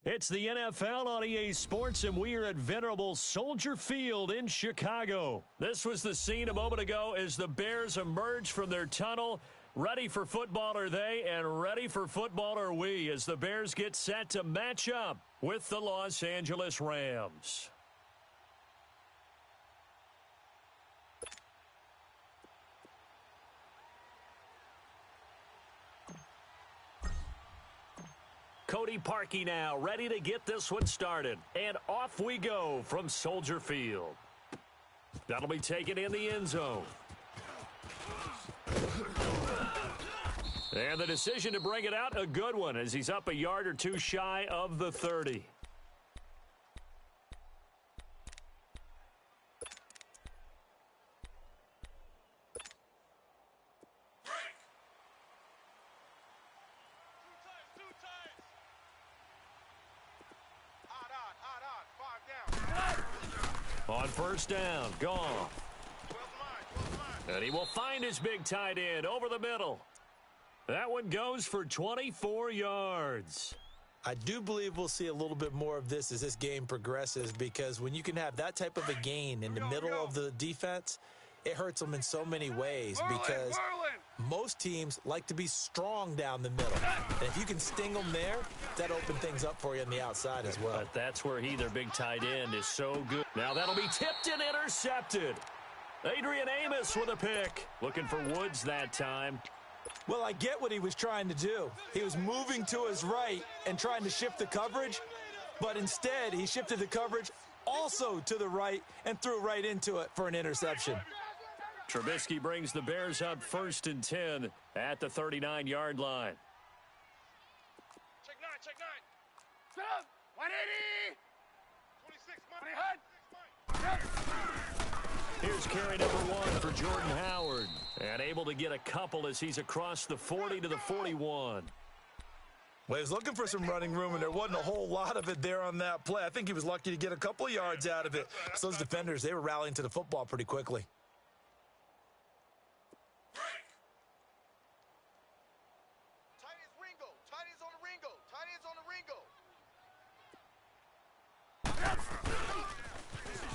It's the NFL on EA Sports, and we are at venerable Soldier Field in Chicago. This was the scene a moment ago as the Bears emerged from their tunnel. Ready for football are they, and ready for football are we, as the Bears get set to match up with the Los Angeles Rams. Cody Parkey now, ready to get this one started. And off we go from Soldier Field. That'll be taken in the end zone. And the decision to bring it out, a good one, as he's up a yard or two shy of the 30. On first down, gone. And he will find his big tight end over the middle. That one goes for 24 yards. I do believe we'll see a little bit more of this as this game progresses, because when you can have that type of a gain in the middle of the defense, it hurts them in so many ways, because most teams like to be strong down the middle. And if you can sting them there, that opens things up for you on the outside as well. But that's where their big tight end, is so good. Now that'll be tipped and intercepted. Adrian Amos with a pick. Looking for Woods that time. Well, I get what he was trying to do. He was moving to his right and trying to shift the coverage, but instead he shifted the coverage also to the right and threw right into it for an interception. Trubisky brings the Bears up 1st and 10 at the 39-yard line. Check 9, check 9. Stop! 180! 26, Here's carry number 1 for Jordan Howard. And able to get a couple as he's across the 40 to the 41. Well, he was looking for some running room, and there wasn't a whole lot of it there on that play. I think he was lucky to get a couple of yards out of it. So those defenders, they were rallying to the football pretty quickly.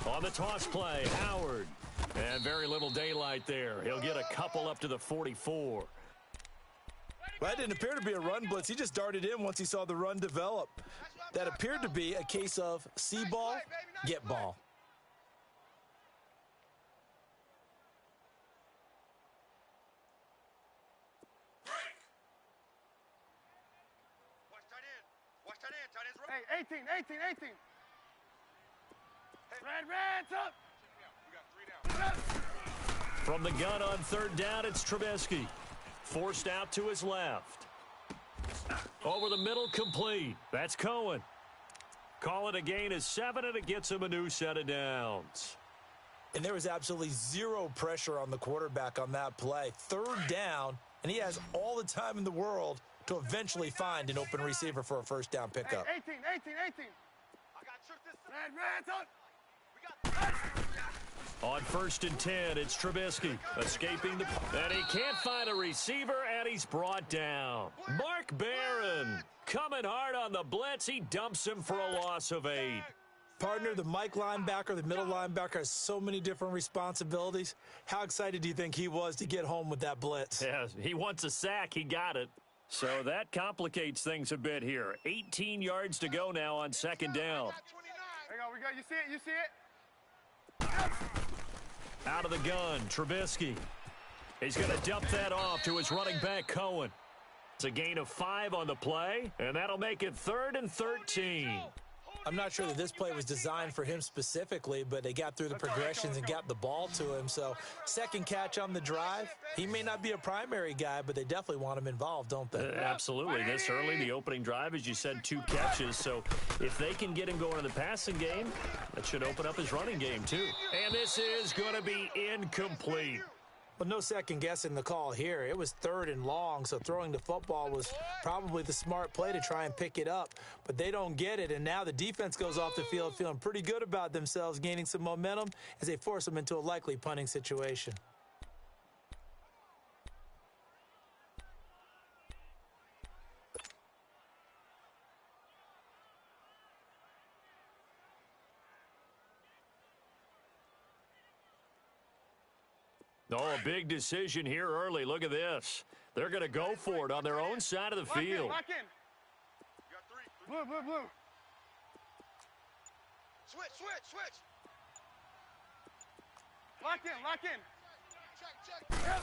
On the toss play, Howard. And very little daylight there. He'll get a couple up to the 44. Well, that didn't appear to be a run blitz. He just darted in once he saw the run develop. That appeared to be a case of see ball, get ball. Hey, 18. Red, up. From the gun on 3rd down, it's Trubisky. Forced out to his left. Over the middle, complete. That's Cohen. Call it a gain of 7, and it gets him a new set of downs. And there was absolutely zero pressure on the quarterback on that play. 3rd down, and he has all the time in the world to eventually find an open receiver for a first down pickup. Hey, 18. I got Red, up. On 1st and 10, it's Trubisky escaping the... And he can't find a receiver, and he's brought down. Mark Barron coming hard on the blitz. He dumps him for a loss of 8. Partner, the Mike linebacker, the middle linebacker has so many different responsibilities. How excited do you think he was to get home with that blitz? Yeah, he wants a sack. He got it. So that complicates things a bit here. 18 yards to go now on 2nd down. Hang on, you see it? Out of the gun, Trubisky. He's going to dump that off to his running back, Cohen. It's a gain of 5 on the play, and that'll make it 3rd and 13. I'm not sure that this play was designed for him specifically, but they got through the progressions and got the ball to him. So 2nd catch on the drive. He may not be a primary guy, but they definitely want him involved, don't they? Absolutely. This early, the opening drive, as you said, 2 catches. So if they can get him going in the passing game, that should open up his running game too. And this is going to be incomplete. Well, no second guessing the call here. It was 3rd and long, so throwing the football was probably the smart play to try and pick it up. But they don't get it, and now the defense goes off the field feeling pretty good about themselves, gaining some momentum as they force them into a likely punting situation. Oh, a big decision here early. Look at this. They're going to go for it on their own side of the field. Lock in. You got three. Blue. Switch. Lock in. Check.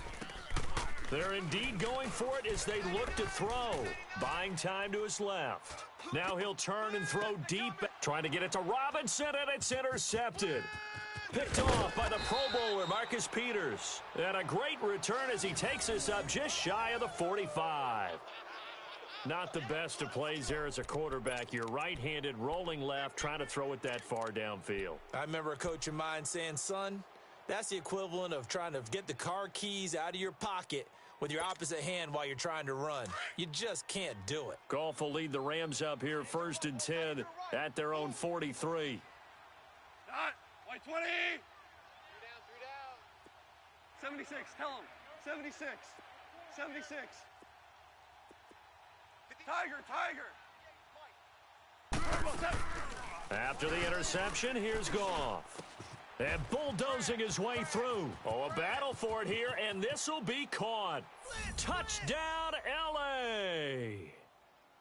They're indeed going for it as they look to throw. Buying time to his left. Now he'll turn and throw deep, trying to get it to Robinson, and it's intercepted. Picked off by the Pro Bowler, Marcus Peters. And a great return as he takes us up just shy of the 45. Not the best of plays there as a quarterback. You're right-handed, rolling left, trying to throw it that far downfield. I remember a coach of mine saying, son, that's the equivalent of trying to get the car keys out of your pocket with your opposite hand while you're trying to run. You just can't do it. Goff will lead the Rams up here 1st and 10 at their own 43. Dot. White 20. 3 down. 76. Tell him. 76. Tiger. After the interception, here's Goff. And bulldozing his way through. Oh, a battle for it here, and this will be caught. Touchdown, L.A.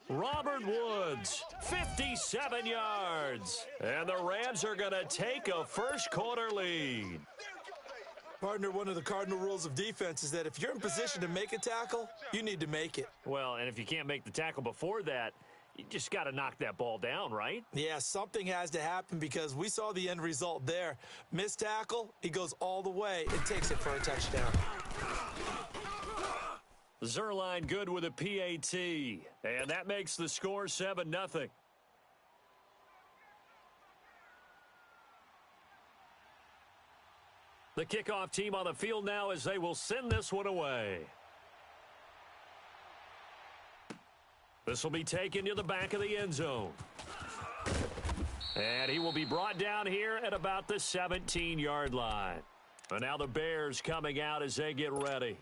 Robert Woods, 57 yards. And the Rams are going to take a first-quarter lead. Partner, one of the cardinal rules of defense is that if you're in position to make a tackle, you need to make it. Well, and if you can't make the tackle before that, you just got to knock that ball down, right? Yeah, something has to happen because we saw the end result there. Missed tackle, he goes all the way and takes it for a touchdown. Zerline good with a PAT, and that makes the score 7-0. The kickoff team on the field now as they will send this one away. This will be taken to the back of the end zone. And he will be brought down here at about the 17-yard line. And now the Bears coming out as they get ready.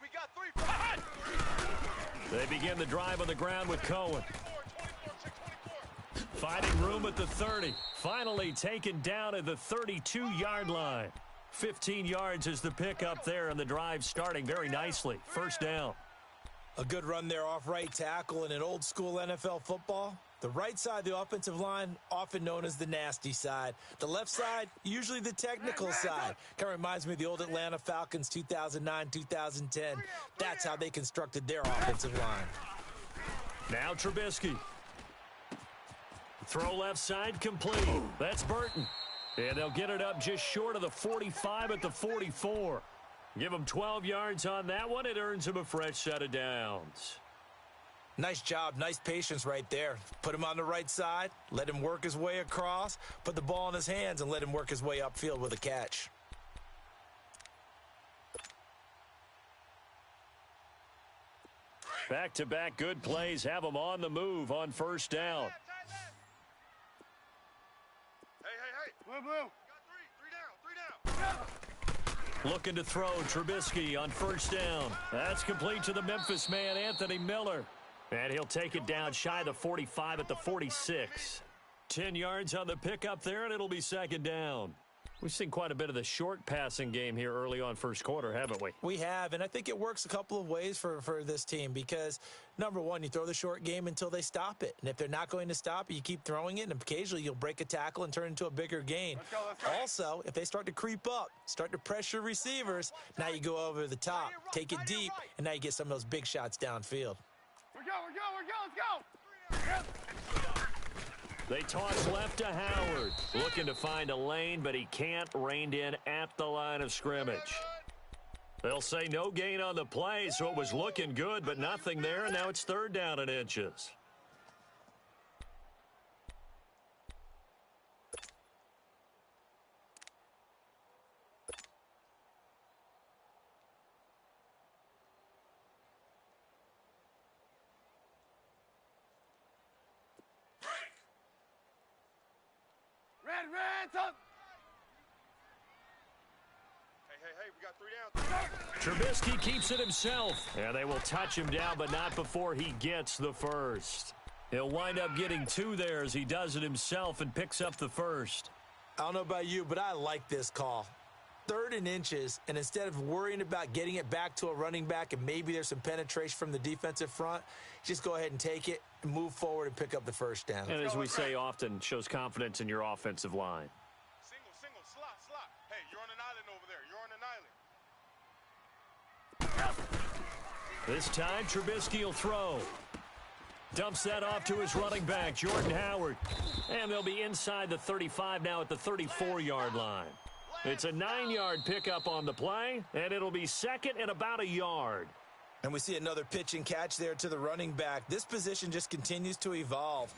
We got three. They begin the drive on the ground with Cohen. Finding room at the 30. Finally taken down at the 32-yard line. 15 yards is the pickup there, and the drive starting very nicely. First down. A good run there off right tackle in an old school NFL football. The right side of the offensive line, often known as the nasty side. The left side, usually the technical side. Kind of reminds me of the old Atlanta Falcons 2009-2010. That's how they constructed their offensive line. Now Trubisky. Throw left side complete. That's Burton. And they'll get it up just short of the 45 at the 44. Give him 12 yards on that one. It earns him a fresh set of downs. Nice job, nice patience right there. Put him on the right side, let him work his way across, put the ball in his hands, and let him work his way upfield with a catch. Back-to-back good plays have him on the move on first down. Hey. Blue. Got three down. Looking to throw Trubisky on first down. That's complete to the Memphis man, Anthony Miller. And he'll take it down shy of the 45 at the 46. 10 yards on the pickup there, and it'll be second down. We've seen quite a bit of the short passing game here early on first quarter, haven't we? We have, and I think it works a couple of ways for this team because, number one, you throw the short game until they stop it. And if they're not going to stop it, you keep throwing it, and occasionally you'll break a tackle and turn into a bigger gain. Let's go. Also, if they start to creep up, start to pressure receivers, now you go over the top, take it deep, and now you get some of those big shots downfield. We're go. Let's go. They toss left to Howard. Looking to find a lane, but he can't. Reined in at the line of scrimmage. They'll say no gain on the play, so it was looking good, but nothing there, and now it's third down and inches. Red, up. Hey, we got 3 down. Trubisky keeps it himself. And they will touch him down, but not before he gets the first. He'll wind up getting 2 there as he does it himself and picks up the first. I don't know about you, but I like this call. 3rd and inches, and instead of worrying about getting it back to a running back and maybe there's some penetration from the defensive front, just go ahead and take it and move forward and pick up the first down. And as we say often, shows confidence in your offensive line. Single, slot. Hey, you're on an island over there. You're on an island. This time, Trubisky will throw. Dumps that off to his running back, Jordan Howard. And they'll be inside the 35 now at the 34-yard line. It's a 9-yard pickup on the play, and it'll be 2nd and about a yard. And we see another pitch and catch there to the running back. This position just continues to evolve.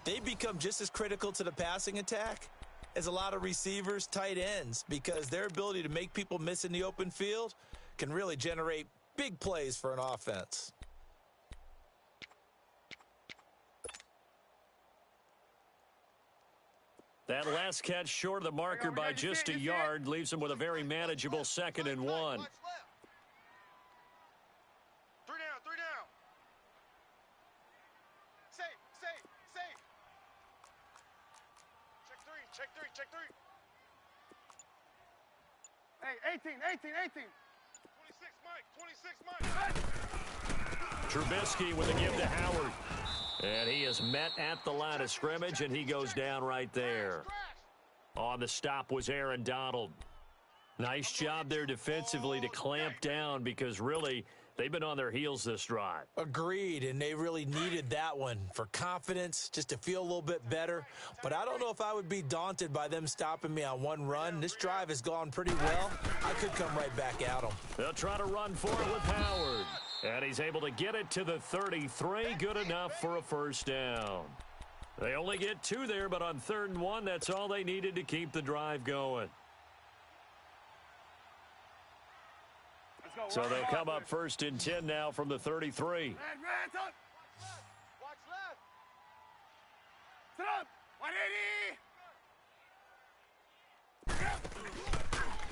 They become just as critical to the passing attack as a lot of receivers, tight ends, because their ability to make people miss in the open field can really generate big plays for an offense. That last catch short of the marker by just a yard leaves him with a very manageable 2nd and 1. 3 down. Safe. Check three. Hey, 18. 26, Mike. Trubisky with a give to Howard. And he is met at the line of scrimmage, and he goes down right there. On the stop was Aaron Donald. Nice job there defensively to clamp down because really they've been on their heels this drive. Agreed, and they really needed that one for confidence, just to feel a little bit better. But I don't know if I would be daunted by them stopping me on one run. This drive has gone pretty well. I could come right back at them. They'll try to run for it with Howard. And he's able to get it to the 33. Good enough for a first down. They only get 2 there, but on 3rd and 1, that's all they needed to keep the drive going. So they'll come up 1st and 10 now from the 33. Red, up. Watch left. Sit up. 180.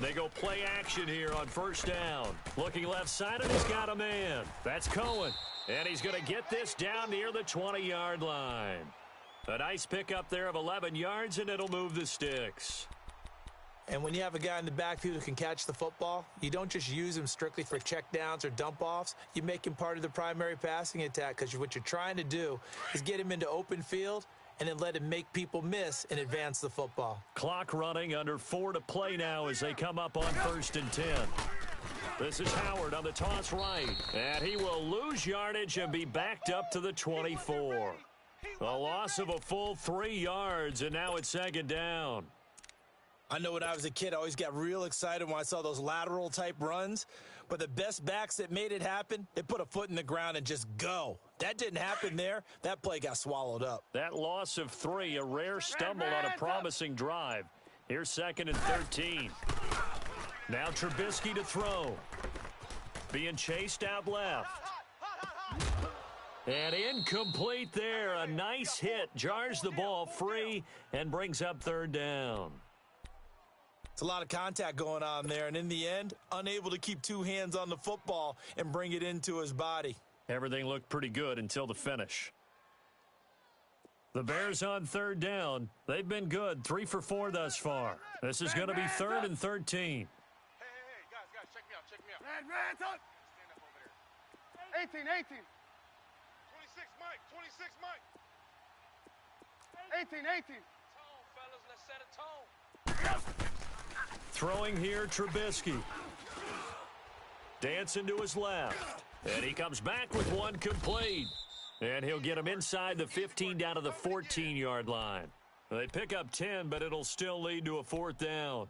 They go play action here on 1st down. Looking left-sided, he's got a man. That's Cohen. And he's going to get this down near the 20-yard line. A nice pickup there of 11 yards, and it'll move the sticks. And when you have a guy in the backfield who can catch the football, you don't just use him strictly for checkdowns or dump-offs. You make him part of the primary passing attack because what you're trying to do is get him into open field and then let him make people miss and advance the football. Clock running, under 4 to play now as they come up on 1st and 10. This is Howard on the toss right, and he will lose yardage and be backed up to the 24. A loss of a full 3 yards, and now it's 2nd down. I know when I was a kid, I always got real excited when I saw those lateral type runs, but the best backs that made it happen, they put a foot in the ground and just go. That didn't happen there. That play got swallowed up. That loss of 3, a rare stumble on a promising drive. Here's 2nd and 13. Now Trubisky to throw. Being chased out left. And incomplete there. A nice hit. Jars the ball free and brings up 3rd down. It's a lot of contact going on there, and in the end, unable to keep 2 hands on the football and bring it into his body. Everything looked pretty good until the finish. The Bears on 3rd down. They've been good, 3 for 4 thus far. This is going to be 3rd and 13. Hey, guys, check me out. Red, up. Stand up over there. 18. 26, Mike. 18. Tone, fellas, let's set a tone. Throwing here, Trubisky. Dancing to his left. And he comes back with one complete. And he'll get him inside the 15 down to the 14-yard line. They pick up 10, but it'll still lead to a 4th down.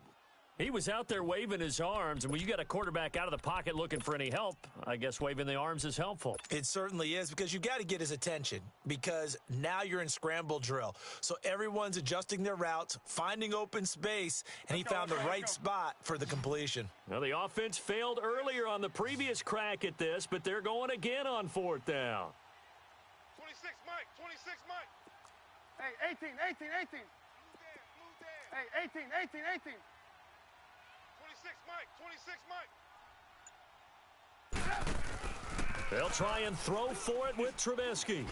He was out there waving his arms, and when you got a quarterback out of the pocket looking for any help, I guess waving the arms is helpful. It certainly is, because you got to get his attention, because now you're in scramble drill. So everyone's adjusting their routes, finding open space, and he found the right spot for the completion. Well, the offense failed earlier on the previous crack at this, but they're going again on 4th down. 26, Mike. Hey, 18. Hey, 18, 18, 18. 26, Mike. 26, Mike. They'll try and throw for it with Trubisky.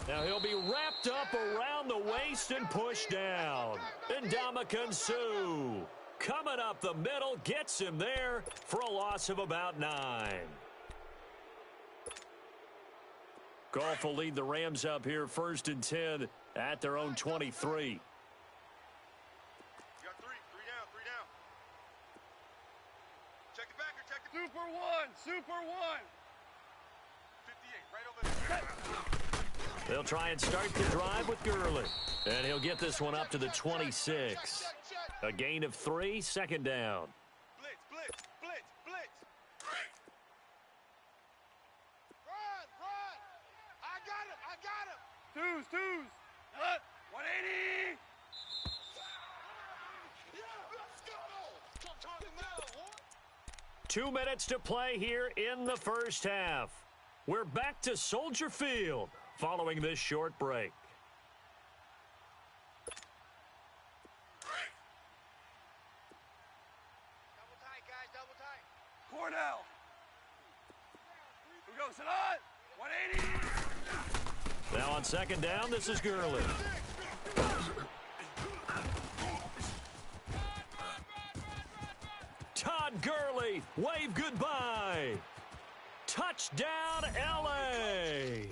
Now he'll be wrapped up around the waist and pushed down. Ndamukong Suh coming up the middle, gets him there for a loss of about 9. Goff will lead the Rams up here 1st and 10 at their own 23. You got three down, 3 down. Check the backer, check the... Super one. 58, right over there. They'll try and start the drive with Gurley. And he'll get this one up to the 26. A gain of 3, 2nd down. Blitz. Run. I got him. Twos. 180. Let's go. 2 minutes to play here in the first half. We're back to Soldier Field following this short break. Double tight, guys, double tight. Cornell. We go, Sadat. 180. Now on 2nd down, this is Gurley. Todd Gurley, wave goodbye. Touchdown, L.A.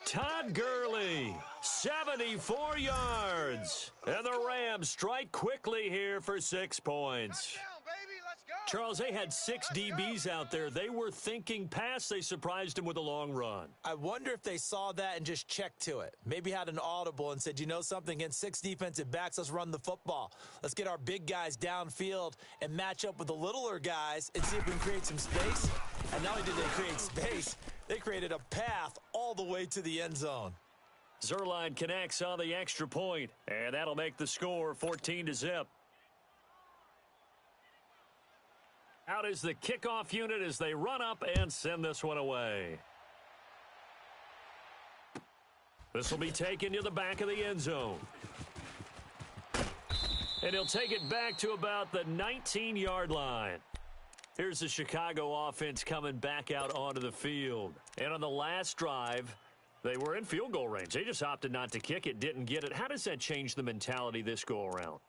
Todd Gurley, 74 yards. And the Rams strike quickly here for 6 points. Touchdown, baby. Let's go. Charles, they had 6 DBs out there. They were thinking pass. They surprised him with a long run. I wonder if they saw that and just checked to it. Maybe had an audible and said, you know something, against 6 defensive backs, let's run the football. Let's get our big guys downfield and match up with the littler guys and see if we can create some space. And not only did they create space, they created a path all the way to the end zone. Zuerlein connects on the extra point, and that'll make the score 14-0. Out is the kickoff unit as they run up and send this one away. This will be taken to the back of the end zone. And he'll take it back to about the 19-yard line. Here's the Chicago offense coming back out onto the field. And on the last drive, they were in field goal range. They just opted not to kick it, didn't get it. How does that change the mentality this go-around?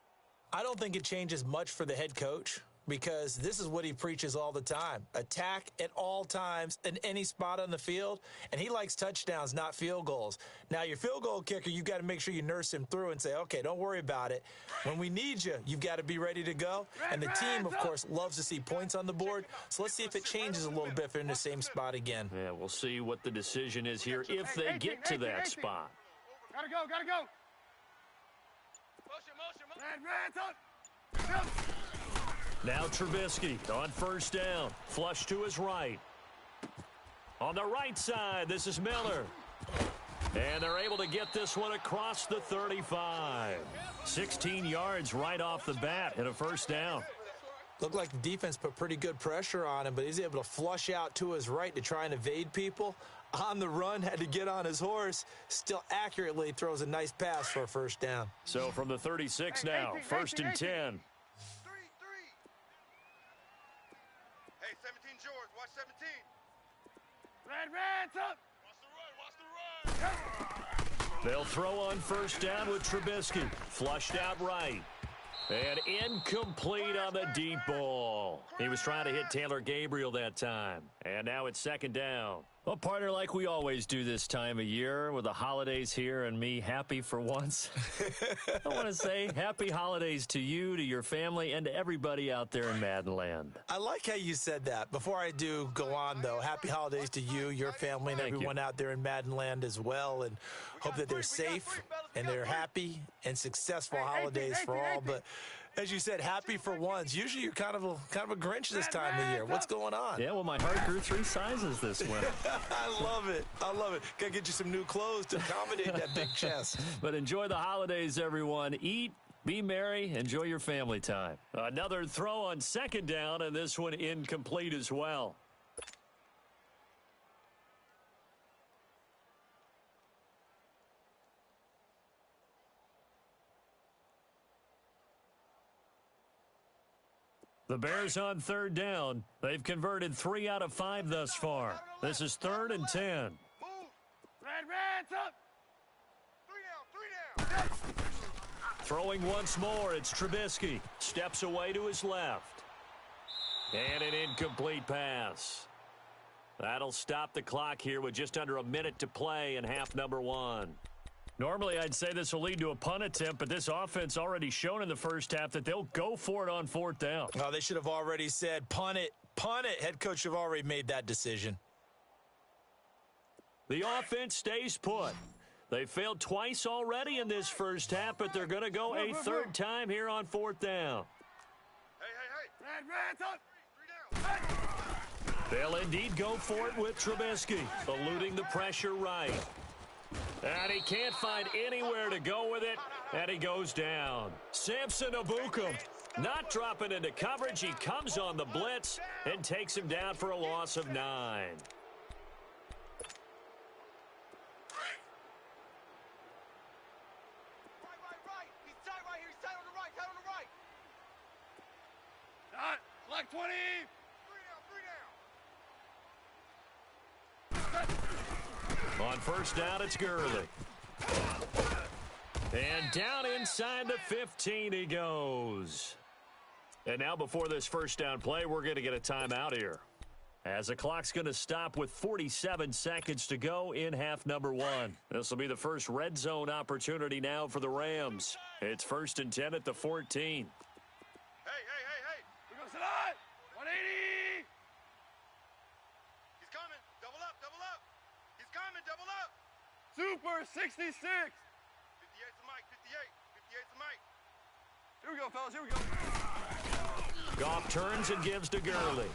I don't think it changes much for the head coach, because this is what he preaches all the time. Attack at all times in any spot on the field, and he likes touchdowns, not field goals. Now, your field goal kicker, you've got to make sure you nurse him through and say, okay, don't worry about it. When we need you, you've got to be ready to go. And the team, of course, loves to see points on the board, so let's see if it changes a little bit if they're in the same spot again. Yeah, we'll see what the decision is here if they get to that spot. Gotta go. Motion. Red, up. Now Trubisky on 1st down. Flush to his right. On the right side, this is Miller. And they're able to get this one across the 35. 16 yards right off the bat and a 1st down. Looked like the defense put pretty good pressure on him, but he's able to flush out to his right to try and evade people. On the run, had to get on his horse. Still accurately throws a nice pass for a 1st down. So from the 36 now, 1st and 10. 3. Hey, 17 George, watch 17. Red, up. Watch the run. They'll throw on 1st down with Trubisky. Flushed out right. And incomplete on the deep ball. He was trying to hit Taylor Gabriel that time. And now it's 2nd down. Well, partner, like we always do this time of year with the holidays here and me happy for once. I want to say happy holidays to you, to your family, and to everybody out there in Maddenland. I like how you said that. Before I do go on, though, happy holidays to you, your family, and everyone out there in Maddenland as well. And hope that they're safe and they're happy and successful holidays for all. But as you said, happy for once. Usually you're kind of a Grinch this time of year. What's going on? Yeah, well, my heart grew 3 sizes this winter. I love it. Gotta get you some new clothes to accommodate that big chest. But enjoy the holidays, everyone. Eat, be merry, enjoy your family time. Another throw on 2nd down, and this one incomplete as well. The Bears on third down. They've converted 3 out of 5 thus far. This is 3rd and 10. Move. Red, up. 3 down, 3 down. Throwing once more, it's Trubisky. Steps away to his left. And an incomplete pass. That'll stop the clock here with just under a minute to play in half number 1. Normally, I'd say this will lead to a punt attempt, but this offense already shown in the first half that they'll go for it on 4th down. Oh, they should have already said, punt it, punt it. Head coach should have already made that decision. The offense stays put. They failed twice already in this first half, but they're going to go a 3rd time here on 4th down. Hey. Red, 3 down. They'll indeed go for it with Trubisky, eluding the pressure right. And he can't find anywhere to go with it, and he goes down. Samson Abukum not dropping into coverage. He comes on the blitz and takes him down for a loss of 9. Right. He's tight right here. He's tight on the right. Not. Select 20. 3 down. On 1st down, it's Gurley. And down inside the 15 he goes. And now before this 1st down play, we're going to get a timeout here, as the clock's going to stop with 47 seconds to go in half number 1. This will be the first red zone opportunity now for the Rams. It's 1st and 10 at the 14. Hey. We're going to sit on. 180. He's coming. Double up. He's coming. Double up. Super 66. 58's the mic. 58's the mic. Here we go, fellas. Here we go. Goff turns and gives to Gurley.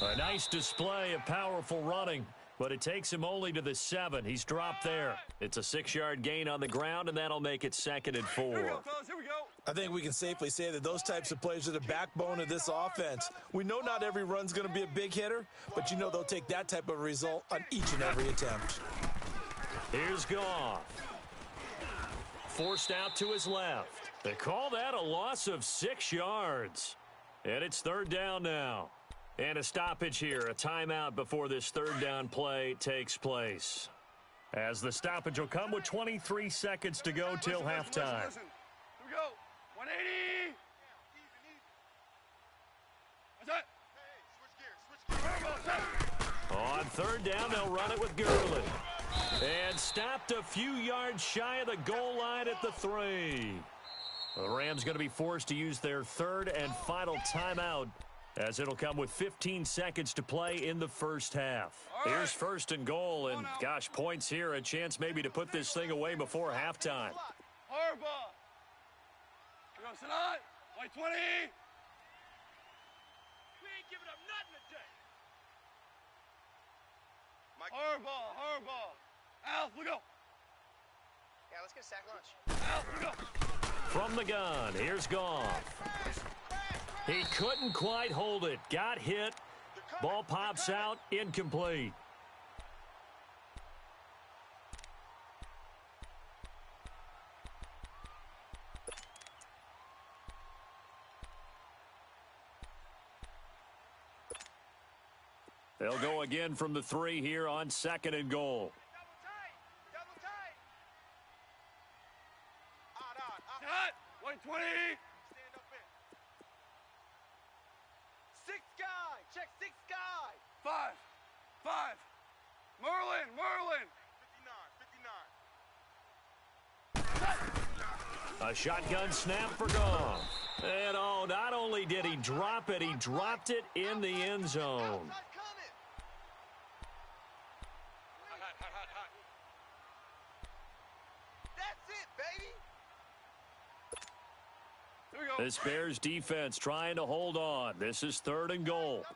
A nice display of powerful running, but it takes him only to the 7. He's dropped there. It's a 6-yard gain on the ground, and that'll make it 2nd and 4. Here we go, fellas. Here we go. I think we can safely say that those types of plays are the backbone of this offense. We know not every run's going to be a big hitter, but you know they'll take that type of result on each and every attempt. Here's Goff. Forced out to his left. They call that a loss of 6 yards. And it's 3rd down now. And a stoppage here, a timeout before this 3rd down play takes place. As the stoppage will come with 23 seconds to go till halftime. Listen. Here we go. 180. What's that? Hey, switch gears. On 3rd down, they'll run it with Gurley. And stopped a few yards shy of the goal line at the 3. The Rams going to be forced to use their 3rd and final timeout, as it'll come with 15 seconds to play in the first half. Here's 1st and goal, and gosh, points here, a chance maybe to put this thing away before halftime. Harbaugh. We're going to sit on. 20. We ain't giving up nothing today. Harbaugh. Alf, we go. Yeah, let's get a sack lunch. Alf, we go. From the gun, here's Goff. He couldn't quite hold it. Got hit. Ball pops out, incomplete. They'll go again from the 3 here on 2nd and goal. Double tight. Cut. 120. Stand up in. 6 guy. Check 6 guy. 5. Merlin. 59. A shotgun snap for Goff. And oh, not only did he drop it, he dropped it in the end zone. Hot. That's it, baby. Here we go. This Bears defense trying to hold on. This is 3rd and goal. Odd.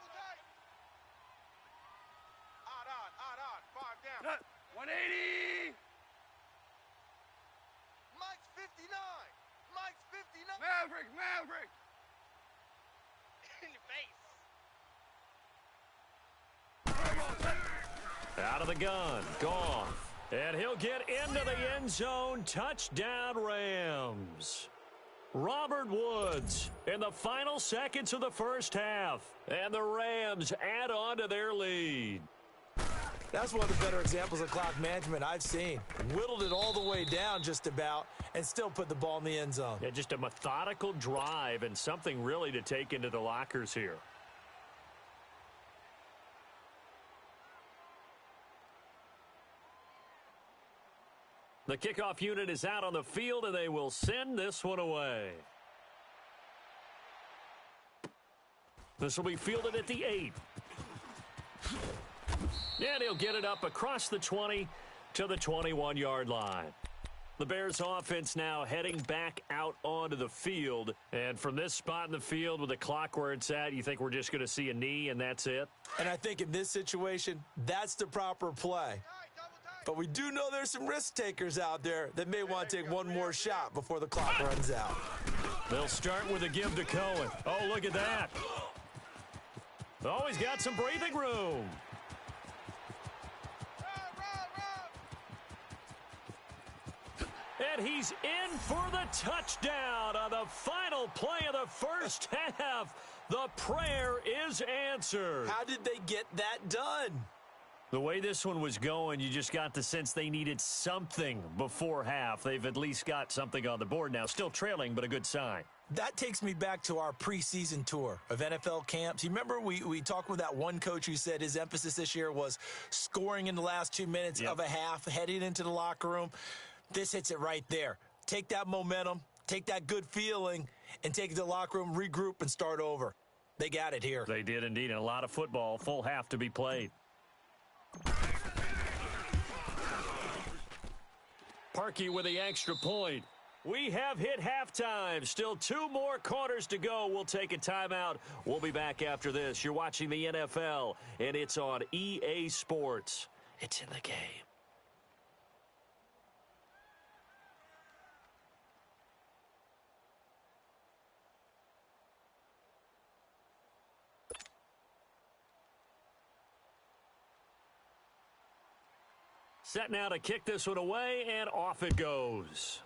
5 down. 180. Mike's 59. Maverick. In your face. Out of the gun, Goff. And he'll get into the end zone. Touchdown, Rams. Robert Woods in the final seconds of the first half. And the Rams add on to their lead. That's one of the better examples of clock management I've seen. Whittled it all the way down just about and still put the ball in the end zone. Yeah, just a methodical drive and something really to take into the lockers here. The kickoff unit is out on the field, and they will send this one away. This will be fielded at the 8. And he'll get it up across the 20 to the 21-yard line. The Bears offense now heading back out onto the field. And from this spot in the field with the clock where it's at, you think we're just going to see a knee and that's it? And I think in this situation, that's the proper play. But we do know there's some risk takers out there that may want to take one more shot before the clock runs out. They'll start with a give to Cohen. Oh, look at that. Oh, he's got some breathing room. And he's in for the touchdown on the final play of the first half. The prayer is answered. How did they get that done? The way this one was going, you just got the sense they needed something before half. They've at least got something on the board now. Still trailing, but a good sign. That takes me back to our preseason tour of NFL camps. You remember we talked with that one coach who said his emphasis this year was scoring in the last 2 minutes of a half, heading into the locker room. This hits it right there. Take that momentum, take that good feeling, and take it to the locker room, regroup, and start over. They got it here. They did indeed. And a lot of football, full half to be played. Parkey with the extra point. We have hit halftime. Still 2 more quarters to go. We'll take a timeout. We'll be back after this. You're watching the NFL, and it's on EA Sports. It's in the game. Set now to kick this one away, and off it goes.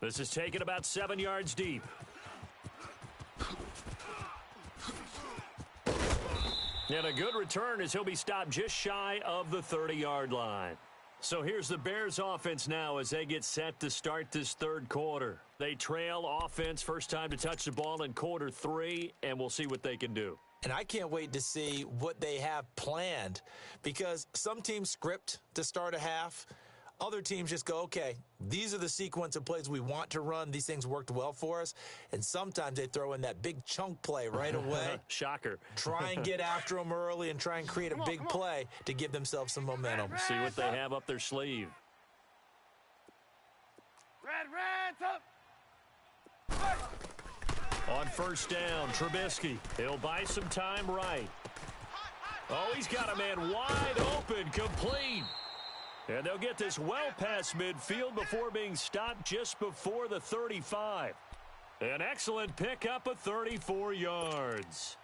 This is taken about 7 yards deep. And a good return as he'll be stopped just shy of the 30-yard line. So here's the Bears offense now as they get set to start this third quarter. They trail offense, first time to touch the ball in quarter 3, and we'll see what they can do. And I can't wait to see what they have planned, because some teams script to start a half. Other teams just go, okay, these are the sequence of plays we want to run. These things worked well for us. And sometimes they throw in that big chunk play right away. Shocker. Try and get after them early and try and create a big play to give themselves some momentum. See what they have up their sleeve. Reds up. On first down, Trubisky. He'll buy some time right. Oh, he's got a man wide open, complete. And they'll get this well past midfield before being stopped just before the 35. An excellent pickup of 34 yards.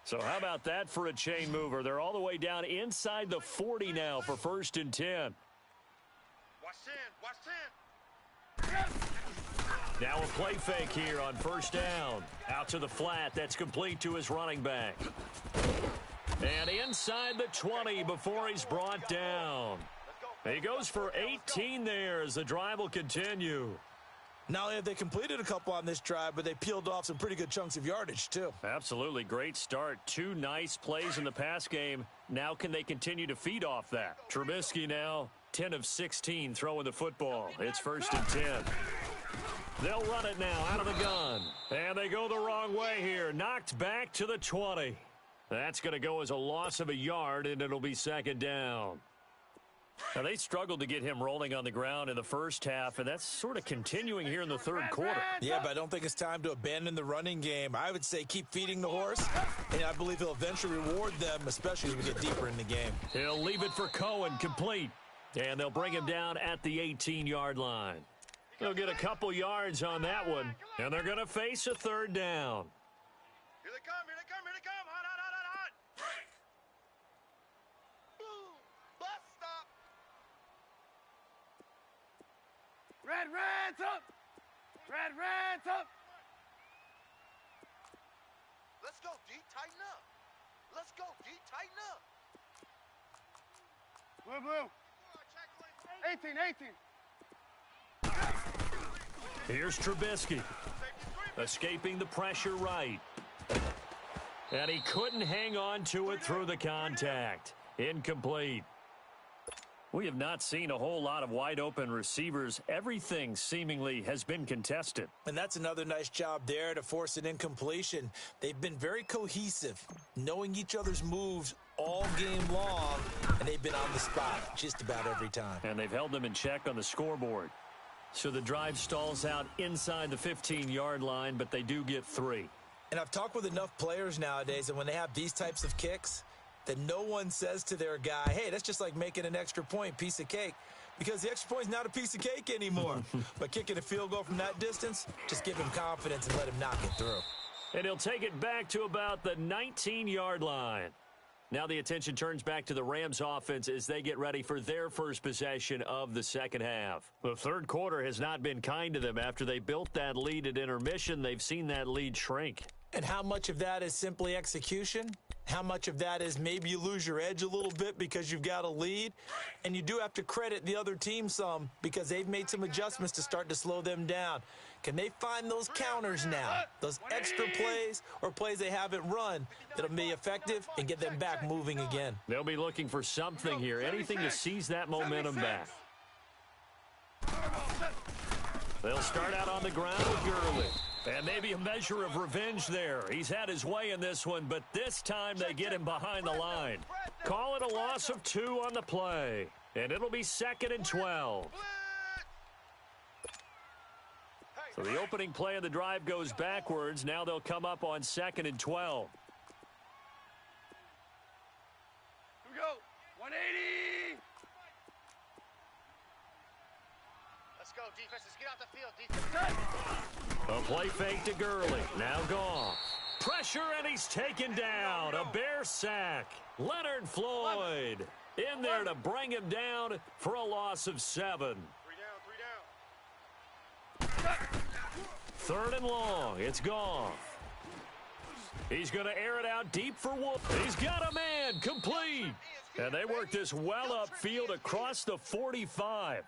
So how about that for a chain mover? They're all the way down inside the 40 now for 1st and 10. Watch 10. Now a play fake here on first down. Out to the flat. That's complete to his running back. And inside the 20 before he's brought down. He goes for 18 there as the drive will continue. Not only have they completed a couple on this drive, but they peeled off some pretty good chunks of yardage, too. Absolutely. Great start. 2 nice plays in the pass game. Now can they continue to feed off that? Trubisky now 10 of 16 throwing the football. It's 1st and 10. They'll run it now out of the gun. And they go the wrong way here. Knocked back to the 20. That's going to go as a loss of a yard, and it'll be 2nd down. Now, they struggled to get him rolling on the ground in the first half, and that's sort of continuing here in the third quarter. Yeah, but I don't think it's time to abandon the running game. I would say keep feeding the horse, and I believe he'll eventually reward them, especially as we get deeper in the game. He'll leave it for Cohen, complete. And they'll bring him down at the 18-yard line. They'll get a couple yards on that one, and they're going to face a 3rd down. Here they come, here they come, here they come. Hot, hot, hot, hot, hot. Boom. Bus stop. Red's up. Red's up. Let's go, D. Tighten up. Let's go, D. Tighten up. Blue. 18. Here's Trubisky, escaping the pressure right. And he couldn't hang on to it through the contact. Incomplete. We have not seen a whole lot of wide-open receivers. Everything seemingly has been contested. And that's another nice job there to force an incompletion. They've been very cohesive, knowing each other's moves all game long, and they've been on the spot just about every time. And they've held them in check on the scoreboard. So the drive stalls out inside the 15-yard line, but they do get 3. And I've talked with enough players nowadays, and when they have these types of kicks, that no one says to their guy, hey, that's just like making an extra point, piece of cake. Because the extra point is not a piece of cake anymore. But kicking a field goal from that distance, just give him confidence and let him knock it through. And he'll take it back to about the 19-yard line. Now the attention turns back to the Rams offense as they get ready for their first possession of the second half. The third quarter has not been kind to them. After they built that lead at intermission, they've seen that lead shrink. And how much of that is simply execution? How much of that is maybe you lose your edge a little bit because you've got a lead? And you do have to credit the other team some because they've made some adjustments to start to slow them down. Can they find those counters now, those extra plays or plays they haven't run that'll be effective and get them back moving again? They'll be looking for something here, anything to seize that momentum back. They'll start out on the ground with Gurley. And maybe a measure of revenge there. He's had his way in this one, but this time they get him behind the line. Call it a loss of 2 on the play. And it'll be 2nd and 12. So the opening play of the drive goes backwards. Now they'll come up on 2nd and 12. Here we go. 180. Let's go, defense. Let's get out the field, defense. A play fake to Gurley. Now gone. Pressure, and he's taken down. A Bear sack. Leonard Floyd in there to bring him down for a loss of 7. 3 down. 3rd and long. It's gone. He's going to air it out deep for Wolf. He's got a man. Complete. And they work this well upfield across the 45.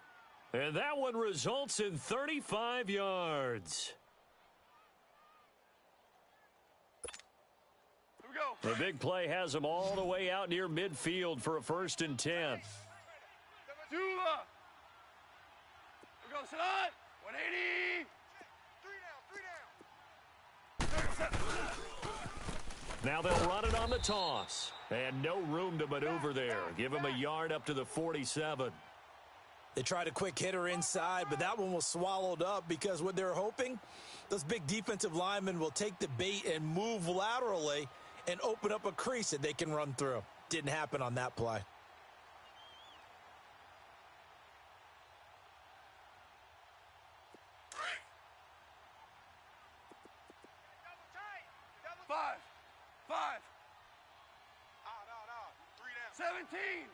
And that one results in 35 yards. Here we go. The big play has them all the way out near midfield for a 1st and 10. Dula. Here we go, Salat. 180. 3 down. Now they'll run it on the toss. And no room to maneuver there. Give him a yard up to the 47. They tried a quick hitter inside, but that one was swallowed up because what they're hoping, those big defensive linemen will take the bait and move laterally and open up a crease that they can run through. Didn't happen on that play. Five. Out. 3 down. 17.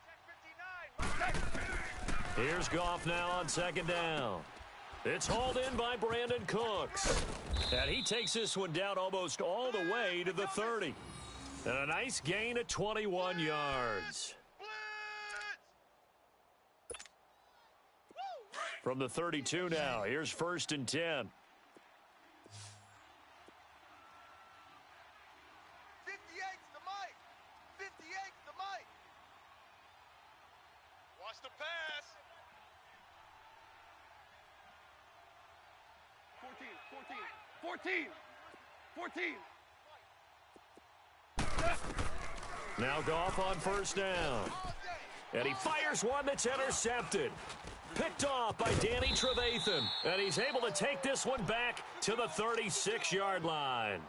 Check 59. Here's Goff now on 2nd down. It's hauled in by Brandon Cooks. And he takes this one down almost all the way to the 30. And a nice gain of 21 yards. From the 32 now, here's 1st and 10. 58's the mic. 58's the mic. Watch the pass. 14. Now Goff on 1st down. And he fires one that's intercepted. Picked off by Danny Trevathan. And he's able to take this one back to the 36-yard line.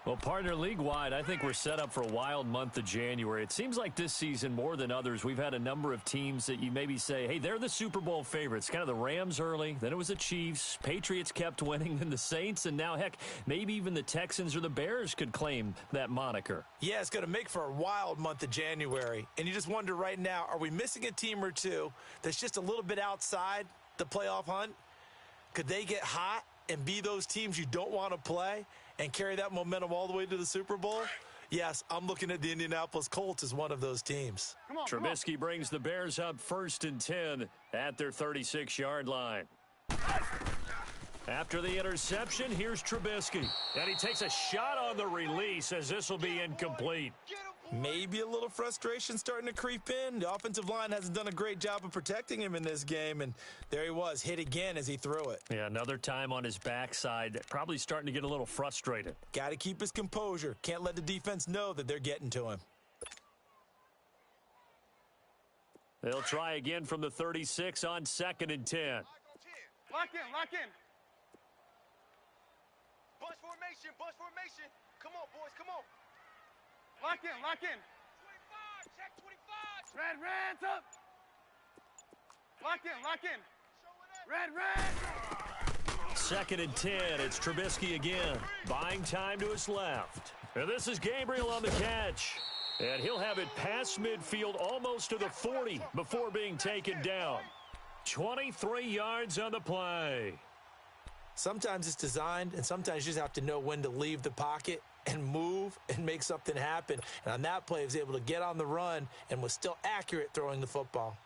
Well, partner, league-wide, I think we're set up for a wild month of January. It seems like this season, more than others, we've had a number of teams that you maybe say, hey, they're the Super Bowl favorites. Kind of the Rams early, then it was the Chiefs. Patriots kept winning, then the Saints, and now, heck, maybe even the Texans or the Bears could claim that moniker. Yeah, it's going to make for a wild month of January. And you just wonder right now, are we missing a team or two that's just a little bit outside the playoff hunt? Could they get hot and be those teams you don't want to play and carry that momentum all the way to the Super Bowl? Yes, I'm looking at the Indianapolis Colts as one of those teams. Trubisky brings the Bears up 1st and 10 at their 36-yard line. After the interception, here's Trubisky. And he takes a shot on the release as this will be incomplete. Maybe a little frustration starting to creep in. The offensive line hasn't done a great job of protecting him in this game, and there he was, hit again as he threw it. Yeah, another time on his backside, probably starting to get a little frustrated. Got to keep his composure. Can't let the defense know that they're getting to him. They'll try again from the 36 on 2nd and 10. Lock in. Bunch formation. Come on, boys, come on. Lock in. 25, check 25. Red's up. Lock in. Red. 2nd and 10. It's Trubisky again. Buying time to his left. And this is Gabriel on the catch. And he'll have it past midfield almost to the 40 before being taken down. 23 yards on the play. Sometimes it's designed, and sometimes you just have to know when to leave the pocket and move and make something happen. And on that play, he was able to get on the run and was still accurate throwing the football.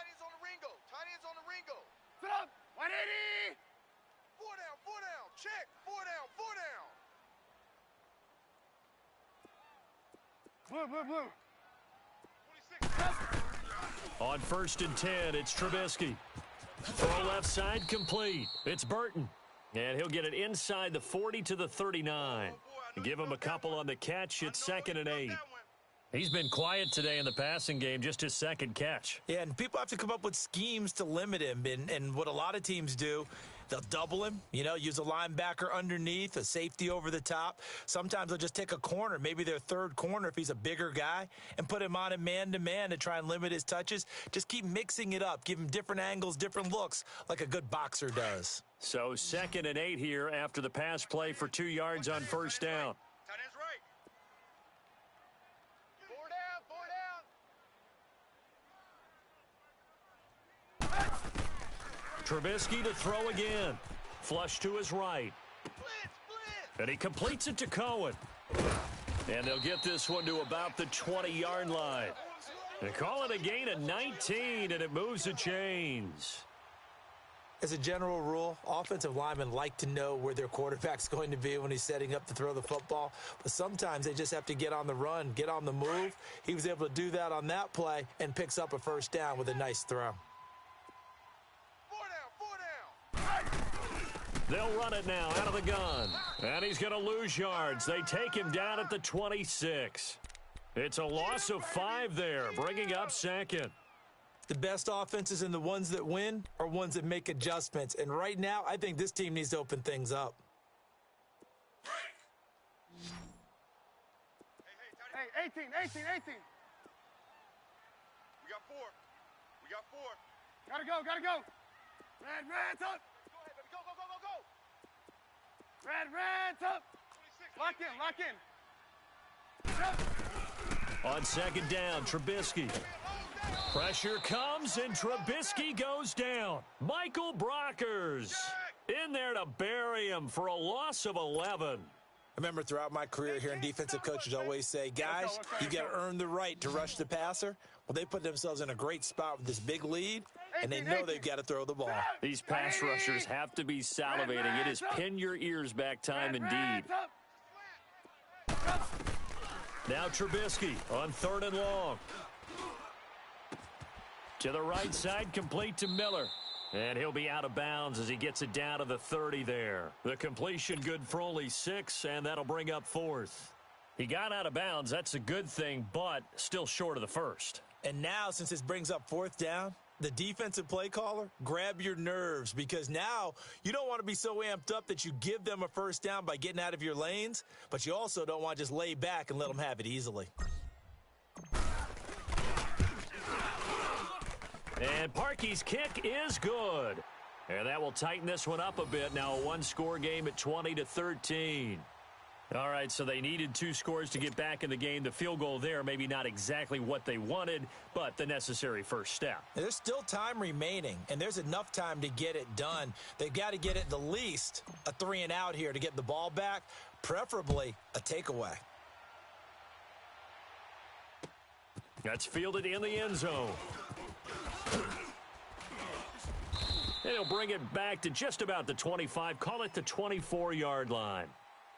Tight ends on the Ringo. Sit up. 180. Four down. Check. Four down. Blue. 26. On 1st and 10, it's Trubisky. Throw left side complete. It's Burton. And he'll get it inside the 40 to the 39. Give him a couple on the catch. It's 2nd and 8. He's been quiet today in the passing game, just his 2nd catch. Yeah, and people have to come up with schemes to limit him. And what a lot of teams do, they'll double him, use a linebacker underneath, a safety over the top. Sometimes they'll just take a corner, maybe their 3rd corner if he's a bigger guy, and put him on a man-to-man to try and limit his touches. Just keep mixing it up. Give him different angles, different looks, like a good boxer does. So 2nd and 8 here after the pass play for 2 yards on 1st down. Tight end's right. Trubisky to throw again. Flush to his right. And he completes it to Cohen. And they'll get this one to about the 20-yard line. They call it a gain of 19, and it moves the chains. As a general rule, offensive linemen like to know where their quarterback's going to be when he's setting up to throw the football. But sometimes they just have to get on the run, get on the move. He was able to do that on that play and picks up a 1st down with a nice throw. They'll run it now out of the gun. And he's going to lose yards. They take him down at the 26. It's a loss of 5 there, bringing up 2nd. The best offenses and the ones that win are ones that make adjustments. And right now, I think this team needs to open things up. Hey, 18. We got four. Gotta go. Red's up. Go, baby. Go. Red's up. 26. Lock in. On 2nd down, Trubisky. Pressure comes, and Trubisky goes down. Michael Brockers in there to bury him for a loss of 11. I remember throughout my career hearing defensive coaches always say, guys, you got to earn the right to rush the passer. Well, they put themselves in a great spot with this big lead, and they know they've got to throw the ball. These pass rushers have to be salivating. It is pin your ears back time indeed. Now Trubisky on 3rd and long. To the right side, complete to Miller. And he'll be out of bounds as he gets it down to the 30 there. The completion good for only 6, and that'll bring up 4th. He got out of bounds. That's a good thing, but still short of the 1st. And now, since this brings up 4th down, the defensive play caller, grab your nerves, because now you don't want to be so amped up that you give them a first down by getting out of your lanes, but you also don't want to just lay back and let them have it easily. And Parkey's kick is good. And that will tighten this one up a bit. Now a one-score game at 20-13. All right, so they needed 2 scores to get back in the game. The field goal there, maybe not exactly what they wanted, but the necessary first step. There's still time remaining, and there's enough time to get it done. They've got to get at the least a 3-and-out here to get the ball back, preferably a takeaway. That's fielded in the end zone. And he'll bring it back to just about the 25, call it the 24-yard line.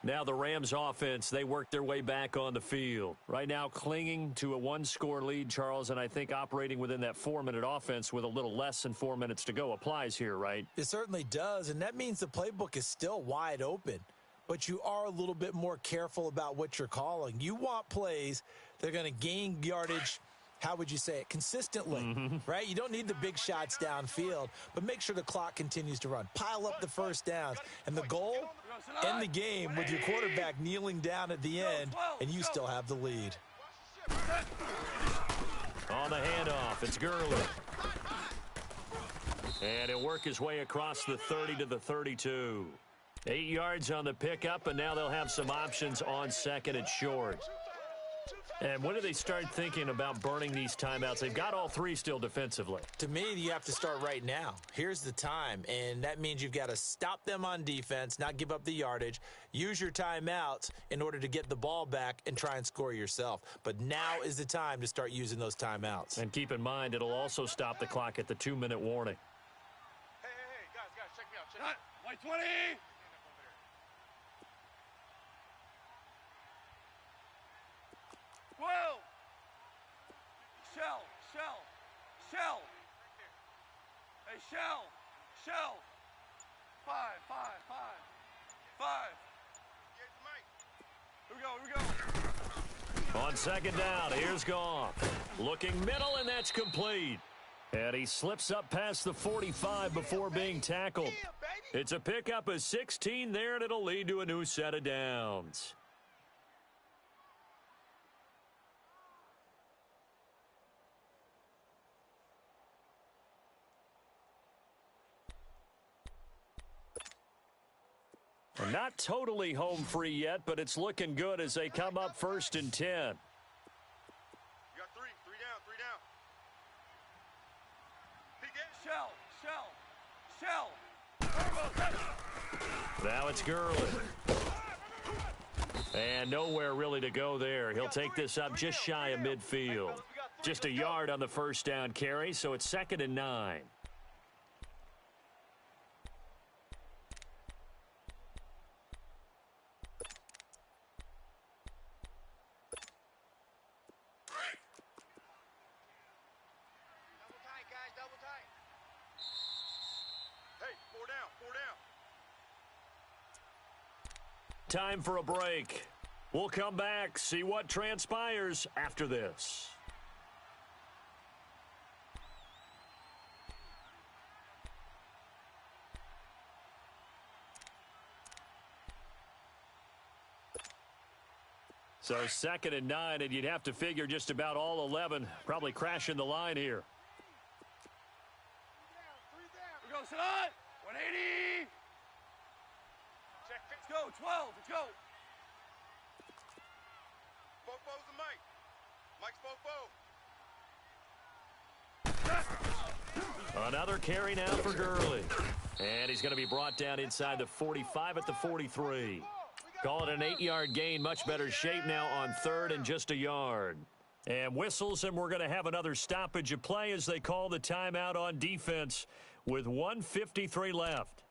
Now the Rams offense, they work their way back on the field. Right now clinging to a 1-score lead, Charles, and I think operating within that 4-minute offense with a little less than 4 minutes to go applies here, right? It certainly does, and that means the playbook is still wide open. But you are a little bit more careful about what you're calling. You want plays that are going to gain yardage, how would you say it, consistently, right? You don't need the big shots downfield, but make sure the clock continues to run. Pile up the first downs. And the goal, end the game with your quarterback kneeling down at the end, and you still have the lead. On the handoff, it's Gurley. And he'll work his way across the 30 to the 32. 8 yards on the pickup, and now they'll have some options on second and short. And when do they start thinking about burning these timeouts? They've got all 3 still defensively. To me, you have to start right now. Here's the time, and that means you've got to stop them on defense, not give up the yardage, use your timeouts in order to get the ball back and try and score yourself. But now is the time to start using those timeouts. And keep in mind, it'll also stop the clock at the 2-minute warning. Hey, guys, check me out. White 20. Whoa! Shell. Hey, shell. 5. Here we go. On second down, here's Goff. Looking middle, and that's complete. And he slips up past the 45 before being tackled. It's a pickup of 16 there, and it'll lead to a new set of downs. Not totally home free yet, but it's looking good as they come up 1st and 10. You got 3 down. Shell. Now it's Gurley. And nowhere really to go there. He'll take this up just shy of midfield. Just a yard on the first down carry, so it's 2nd and 9. Time for a break. We'll come back, see what transpires after this. So 2nd and 9, and you'd have to figure just about all 11 probably crashing the line here. We go, Sadat. 180. Let's go, 12, let's go. Fofo's the Mike. Mike's Fofo. Another carry now for Gurley. And he's going to be brought down inside the 45 at the 43. Call it an 8-yard gain. Much better shape now on 3rd and just a yard. And whistles, and we're going to have another stoppage of play as they call the timeout on defense with 1:53 left.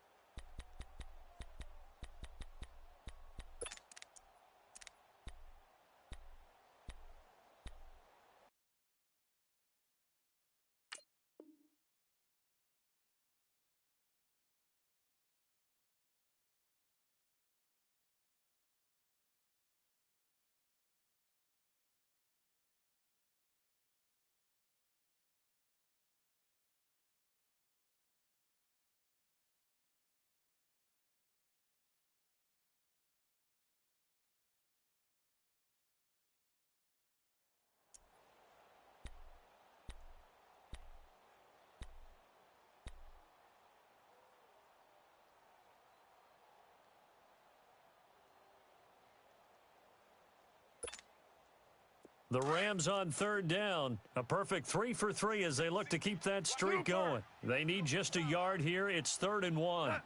The Rams on third down. A perfect 3 for 3 as they look to keep that streak going. They need just a yard here. It's 3rd and 1. 180.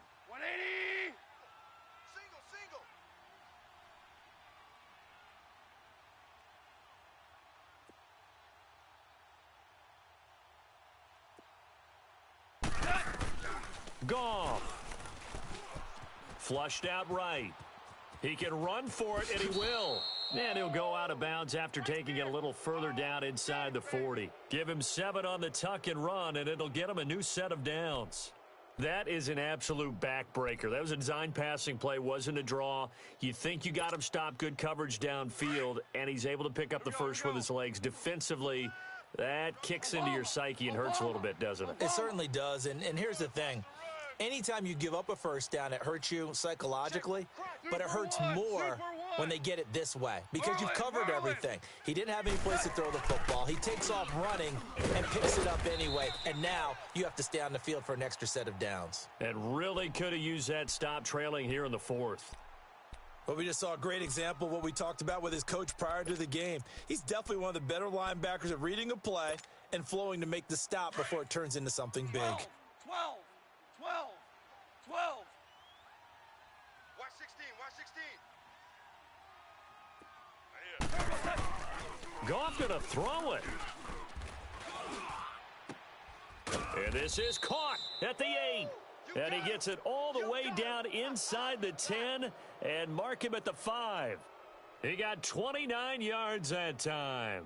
Goff. Flushed out right. He can run for it, and he will. And he'll go out of bounds after taking it a little further down inside the 40. Give him 7 on the tuck and run, and it'll get him a new set of downs. That is an absolute backbreaker. That was a design passing play, wasn't a draw. You think you got him stopped, good coverage downfield, and he's able to pick up the first with his legs. Defensively, that kicks into your psyche and hurts a little bit, doesn't it? It certainly does, and here's the thing. Anytime you give up a first down, it hurts you psychologically, but it hurts more when they get it this way because you've covered everything. He didn't have any place to throw the football. He takes off running and picks it up anyway, and now you have to stay on the field for an extra set of downs. And really could have used that stop trailing here in the 4th. Well, we just saw a great example of what we talked about with his coach prior to the game. He's definitely one of the better linebackers at reading a play and flowing to make the stop before it turns into something big. 12. 12. Watch 16. Goff going to throw it. And this is caught at the 8. And he gets it all the way down inside the 10 and mark him at the 5. He got 29 yards that time.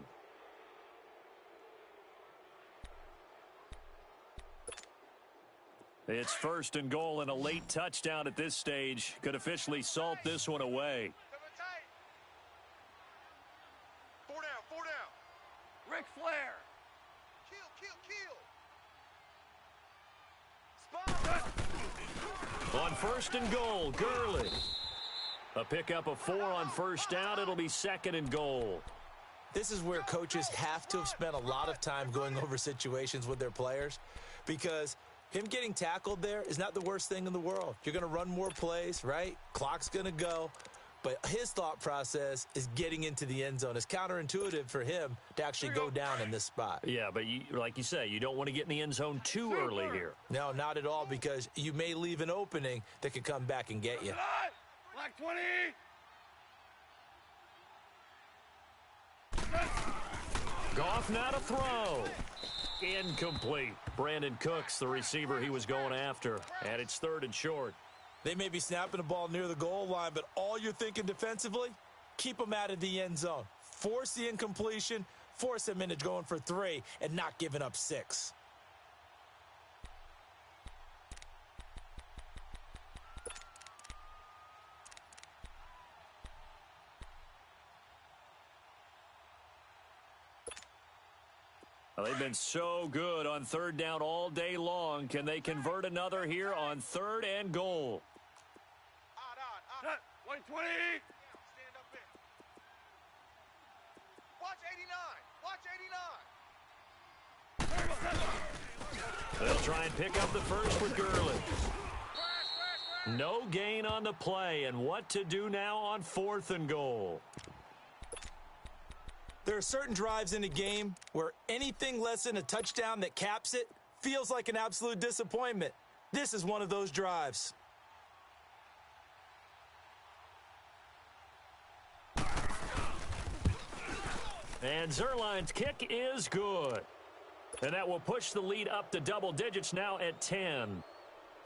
It's 1st and goal, and a late touchdown at this stage could officially salt this one away. 4 down. Ric Flair. Kill. On 1st and goal, Gurley. A pickup of 4 on 1st down. It'll be 2nd and goal. This is where coaches have to have spent a lot of time going over situations with their players because him getting tackled there is not the worst thing in the world. You're going to run more plays, right? Clock's going to go. But his thought process is getting into the end zone. It's counterintuitive for him to actually go down in this spot. Yeah, but like you say, you don't want to get in the end zone too early here. No, not at all, because you may leave an opening that could come back and get you. Black 20. Goff now to throw. Incomplete. Brandon Cooks, the receiver he was going after. And it's 3rd and short. They may be snapping the ball near the goal line, but all you're thinking defensively, keep them out of the end zone. Force the incompletion, force them into going for 3, and not giving up 6. Well, they've been so good on 3rd down all day long. Can they convert another here on 3rd and goal? White 20. Stand up in. Watch 89. They'll try and pick up the first with Gurley. No gain on the play, and what to do now on 4th and goal. There are certain drives in a game where anything less than a touchdown that caps it feels like an absolute disappointment. This is one of those drives. And Zerline's kick is good. And that will push the lead up to double digits now at 10.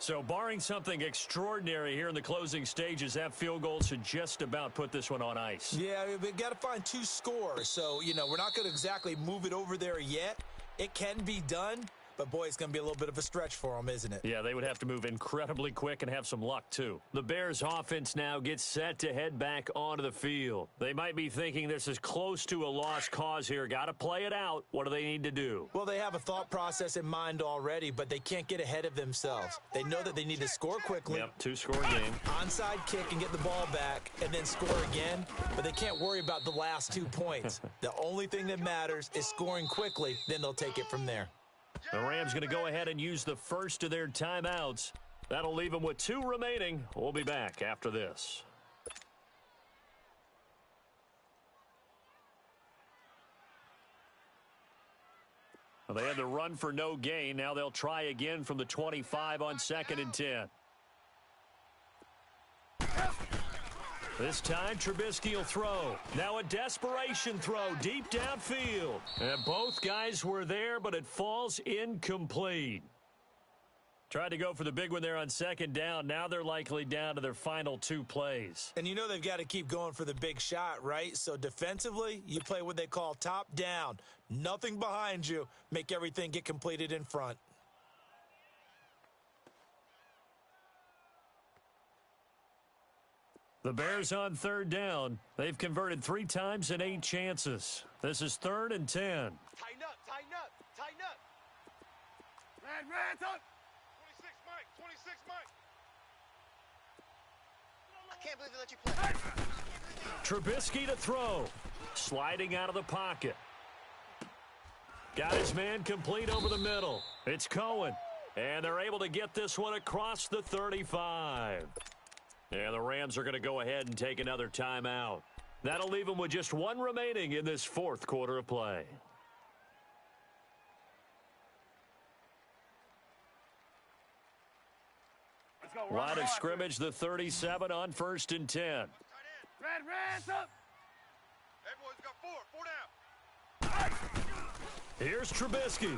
So barring something extraordinary here in the closing stages, that field goal should just about put this one on ice. Yeah, we've got to find 2 scores. So, we're not going to exactly move it over there yet. It can be done, but boy, it's going to be a little bit of a stretch for them, isn't it? Yeah, they would have to move incredibly quick and have some luck, too. The Bears offense now gets set to head back onto the field. They might be thinking this is close to a lost cause here. Got to play it out. What do they need to do? Well, they have a thought process in mind already, but they can't get ahead of themselves. They know that they need to score quickly. Yep, 2-score game. Onside kick and get the ball back and then score again, but they can't worry about the last 2 points. The only thing that matters is scoring quickly, then they'll take it from there. The Rams going to go ahead and use the first of their timeouts. That'll leave them with 2 remaining. We'll be back after this. Well, they had the run for no gain. Now they'll try again from the 25 on 2nd and 10. This time, Trubisky will throw. Now a desperation throw deep downfield. And both guys were there, but it falls incomplete. Tried to go for the big one there on 2nd down. Now they're likely down to their final 2 plays. And you know they've got to keep going for the big shot, right? So defensively, you play what they call top down. Nothing behind you. Make everything get completed in front. The Bears on 3rd down. They've converted 3 times in 8 chances. This is 3rd and 10. Tighten up, tighten up, tighten up. Red, up. 26 Mike. I can't believe they let you play. Trubisky to throw. Sliding out of the pocket. Got his man complete over the middle. It's Cohen. And they're able to get this one across the 35. And the Rams are going to go ahead and take another timeout. That'll leave them with just 1 remaining in this 4th quarter of play. Line of scrimmage, the 37 on 1st and 10. Red, up. Everyone's got 4 down. Here's Trubisky.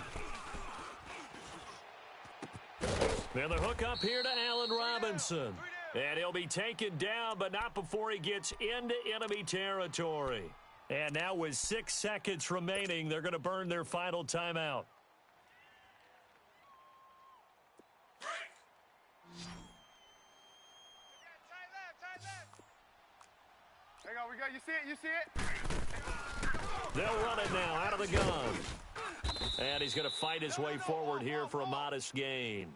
And the hook up here to Allen Robinson. And he'll be taken down, but not before he gets into enemy territory. And now with 6 seconds remaining, they're going to burn their final timeout. Hang on, we got, you see it? They'll run it now out of the gun. And he's going to fight his way forward here for a modest gain.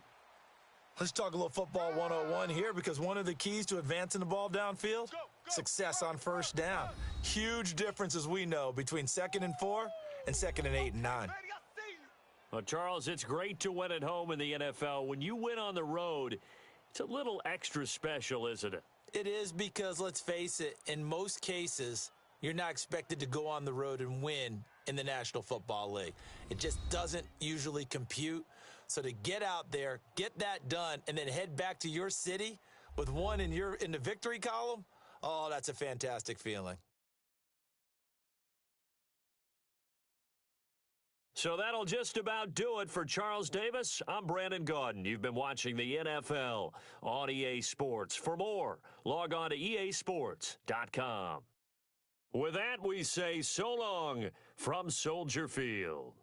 Let's talk a little football 101 here, because one of the keys to advancing the ball downfield, success on 1st down. Huge difference, as we know, between 2nd and 4 and 2nd and 8 and 9. Well, Charles, it's great to win at home in the NFL. When you win on the road, it's a little extra special, isn't it? It is, because, let's face it, in most cases, you're not expected to go on the road and win in the National Football League. It just doesn't usually compute. So to get out there, get that done, and then head back to your city with 1 in the victory column, oh, that's a fantastic feeling. So that'll just about do it for Charles Davis. I'm Brandon Gaudin. You've been watching the NFL on EA Sports. For more, log on to easports.com. With that, we say so long from Soldier Field.